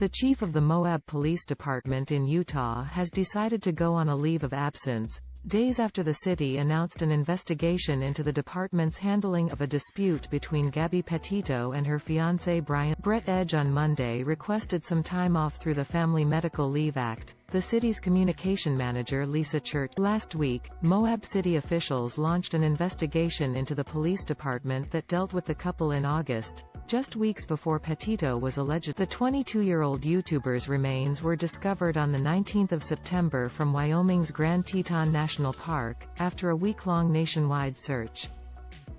The chief of the Moab Police Department in Utah has decided to go on a leave of absence, days after the city announced an investigation into the department's handling of a dispute between Gabby Petito and her fiancé Brian. Brett Edge on Monday requested some time off through the Family Medical Leave Act, the city's communication manager Lisa Church. Last week, Moab city officials launched an investigation into the police department that dealt with the couple in August, just weeks before Petito was alleged. The 22-year-old YouTuber's remains were discovered on the 19th of September from Wyoming's Grand Teton National Park, after a week-long nationwide search.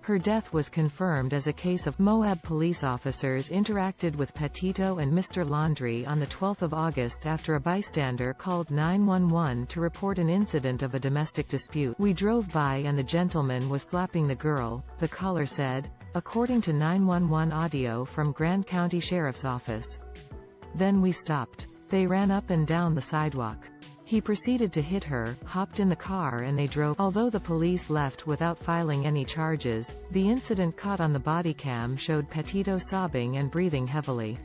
Her death was confirmed as a case of Moab police officers interacted with Petito and Mr. Laundrie on the 12th of August after a bystander called 911 to report an incident of a domestic dispute. "We drove by and the gentleman was slapping the girl," the caller said, according to 911 audio from Grand County Sheriff's Office. "Then we stopped. They ran up and down the sidewalk. He proceeded to hit her, hopped in the car and they drove." Although the police left without filing any charges, the incident caught on the body cam showed Petito sobbing and breathing heavily.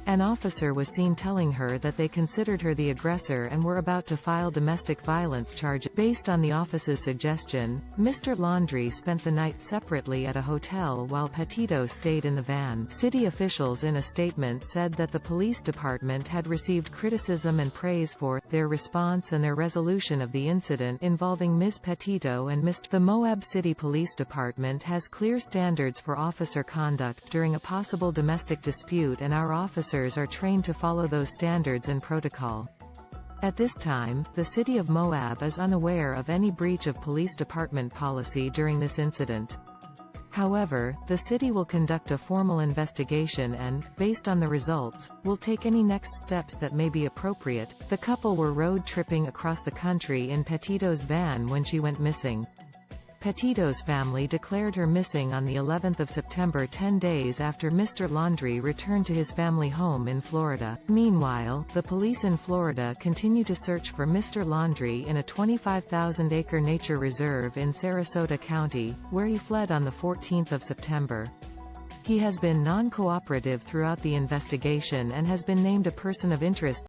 An officer was seen telling her that they considered her the aggressor and were about to file domestic violence charges. Based on the office's suggestion, Mr. Laundrie spent the night separately at a hotel while Petito stayed in the van. City officials in a statement said that the police department had received criticism and praise for their response and their resolution of the incident involving Ms. Petito and Mr. The Moab City Police Department has clear standards for officer conduct during a possible domestic dispute, and our officers are trained to follow those standards and protocol. At this time, the city of Moab is unaware of any breach of police department policy during this incident. However, the city will conduct a formal investigation and, based on the results, will take any next steps that may be appropriate. The couple were road tripping across the country in Petito's van when she went missing. Petito's family declared her missing on the 11th of September, 10 days after Mr. Laundrie returned to his family home in Florida. Meanwhile, the police in Florida continue to search for Mr. Laundrie in a 25,000-acre nature reserve in Sarasota County, where he fled on the 14th of September. He has been non-cooperative throughout the investigation and has been named a person of interest.